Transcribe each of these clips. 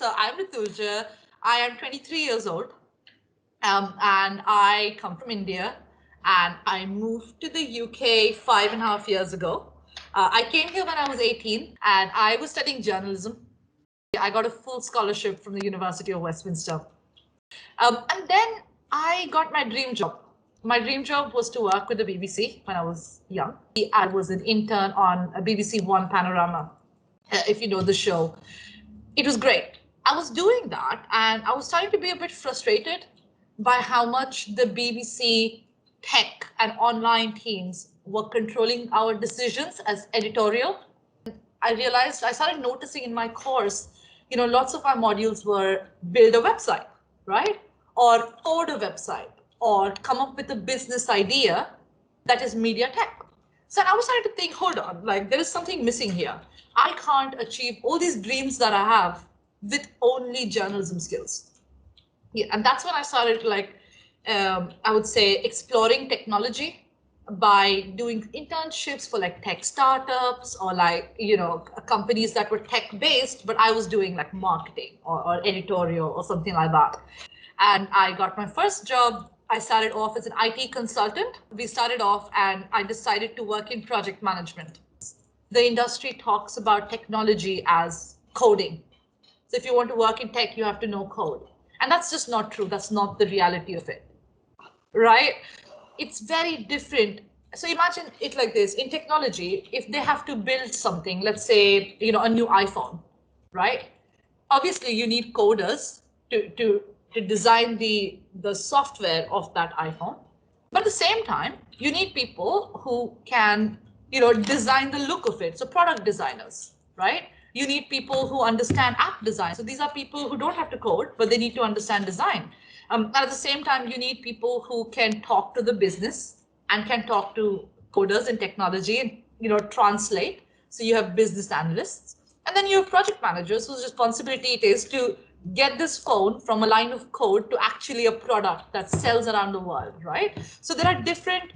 So I'm Rituja. I am 23 years old, and I come from India, and I moved to the UK 5.5 years ago. I came here when I was 18, and I was studying journalism. I got a full scholarship from the University of Westminster. And then I got my dream job. My dream job was to work with the BBC when I was young. I was an intern on a BBC One Panorama, if you know the show. It was great. I was doing that and I was starting to be a bit frustrated by how much the BBC tech and online teams were controlling our decisions as editorial. I started noticing in my course, lots of our modules were build a website, right? Or code a website, or come up with a business idea that is media tech. So I was starting to think, hold on, like there is something missing here. I can't achieve all these dreams that I have with only journalism skills. Yeah, and that's when I started I would say exploring technology by doing internships for like tech startups or companies that were tech based, but I was doing like marketing or editorial or something like that. And I got my first job. I started off as an IT consultant. We started off and I decided to work in project management. The industry talks about technology as coding. So if you want to work in tech, you have to know code. And that's just not true. That's not the reality of it, right? It's very different. So imagine it like this. In technology, if they have to build something, let's say, a new iPhone, right? Obviously, you need coders to design the software of that iPhone. But at the same time, you need people who can, design the look of it. So product designers, right? You need people who understand app design. So these are people who don't have to code, but they need to understand design. And at the same time, you need people who can talk to the business and can talk to coders in technology and, translate. So you have business analysts. And then you have project managers whose responsibility it is to get this phone from a line of code to actually a product that sells around the world, right? So there are different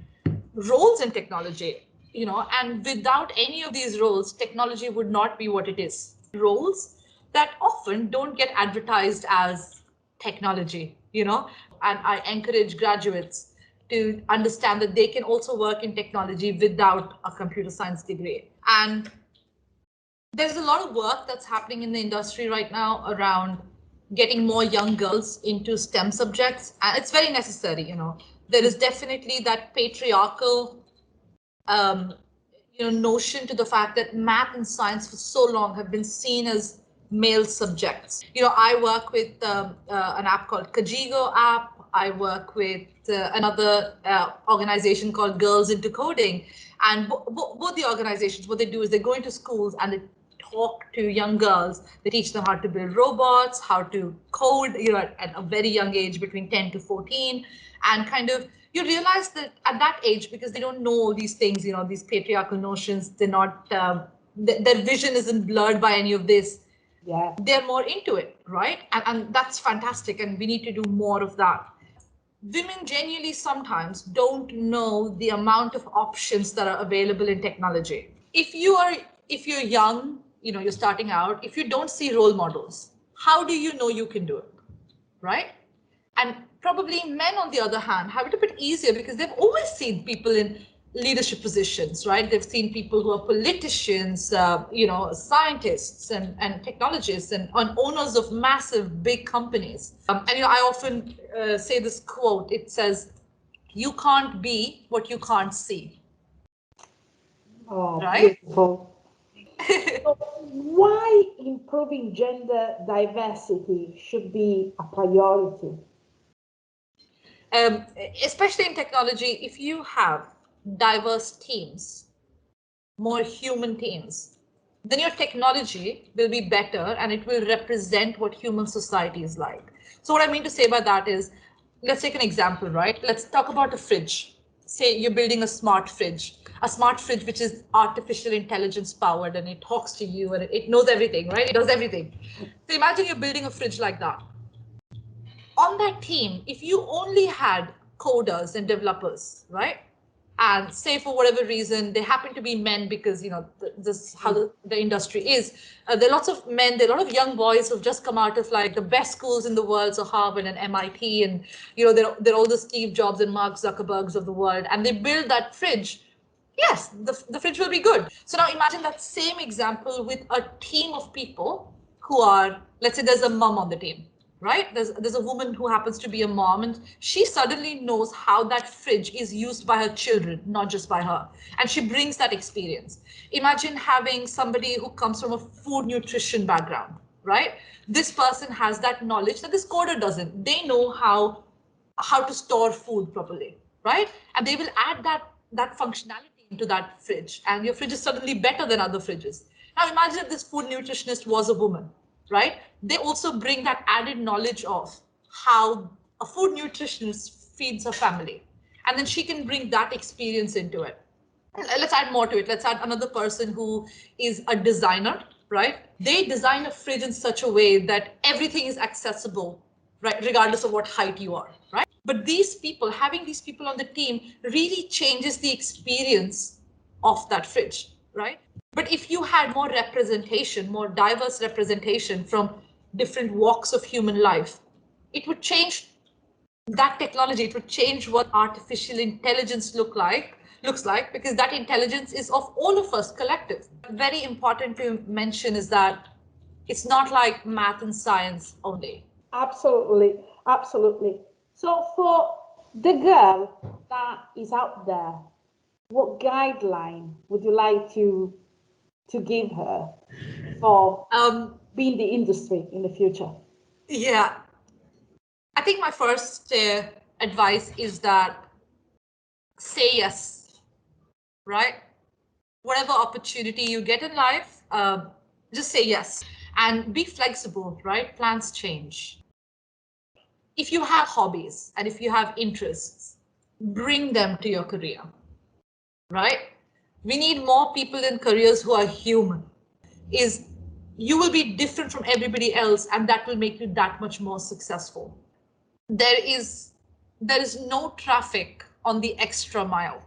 roles in technology, and without any of these roles, technology would not be what it is. Roles that often don't get advertised as technology, and I encourage graduates to understand that they can also work in technology without a computer science degree. And there's a lot of work that's happening in the industry right now around getting more young girls into STEM subjects, and it's very necessary. There is definitely that patriarchal notion to the fact that math and science for so long have been seen as male subjects. I work with an app called Kajigo app. I work with another organization called Girls into Coding. And both the organizations, what they do is they go into schools and they talk to young girls. They teach them how to build robots, how to code, at a very young age, between 10 to 14, and kind of you realize that at that age, because they don't know all these things, these patriarchal notions, they're not, their vision isn't blurred by any of this. Yeah. They're more into it, right? And that's fantastic. And we need to do more of that. Women genuinely sometimes don't know the amount of options that are available in technology. If you're young, you're starting out, if you don't see role models, how do you know you can do it, right? And probably men, on the other hand, have it a bit easier because they've always seen people in leadership positions, right? They've seen people who are politicians, scientists and technologists and owners of massive big companies. I often say this quote. It says, "You can't be what you can't see." Oh, right? Beautiful. So why improving gender diversity should be a priority? Especially in technology, if you have diverse teams, more human teams, then your technology will be better and it will represent what human society is like. So what I mean to say by that is, let's take an example, right? Let's talk about a fridge. Say you're building a smart fridge which is artificial intelligence powered and it talks to you and it knows everything, right? It does everything. So imagine you're building a fridge like that. On that team, if you only had coders and developers, right? and say for whatever reason they happen to be men, because this how the industry is. There are lots of men, there are a lot of young boys who've just come out of like the best schools in the world, so Harvard and MIT, and they're all the Steve Jobs and Mark Zuckerbergs of the world, and they build that fridge. Yes, the fridge will be good. So now imagine that same example with a team of people who are, let's say there's a mom on the team, right? There's a woman who happens to be a mom, and she suddenly knows how that fridge is used by her children, not just by her. And she brings that experience. Imagine having somebody who comes from a food nutrition background, right? This person has that knowledge that this coder doesn't. They know how to store food properly, right? And they will add that functionality into that fridge, and your fridge is suddenly better than other fridges. Now imagine if this food nutritionist was a woman, right? They also bring that added knowledge of how a food nutritionist feeds her family, and then she can bring that experience into it. Let's add more to it. Let's add another person who is a designer, right? They design a fridge in such a way that everything is accessible, right, regardless of what height you are, right? But these people, having these people on the team really changes the experience of that fridge, right? But if you had more representation, more diverse representation from different walks of human life, it would change that technology. It would change what artificial intelligence looks like, because that intelligence is of all of us collective. Very important to mention is that it's not like math and science only. Absolutely, absolutely. So for the girl that is out there, what guideline would you like to give her for being the industry in the future? Yeah, I think my first advice is that say yes, right? Whatever opportunity you get in life, just say yes and be flexible, right? Plans change. If you have hobbies and if you have interests, bring them to your career, right? We need more people in careers who are human. Is you will be different from everybody else, and that will make you that much more successful. There is no traffic on the extra mile.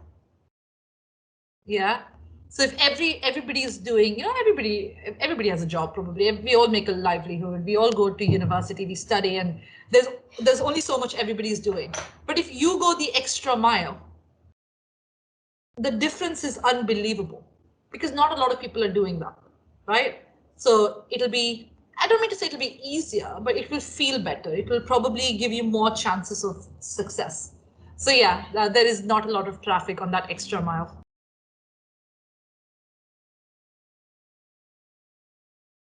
Yeah. So if everybody is doing, everybody has a job probably. We all make a livelihood. We all go to university, we study, and there's only so much everybody is doing. But if you go the extra mile, the difference is unbelievable, because not a lot of people are doing that, right? So it'll be, I don't mean to say it'll be easier, but it will feel better. It will probably give you more chances of success. So yeah, there is not a lot of traffic on that extra mile.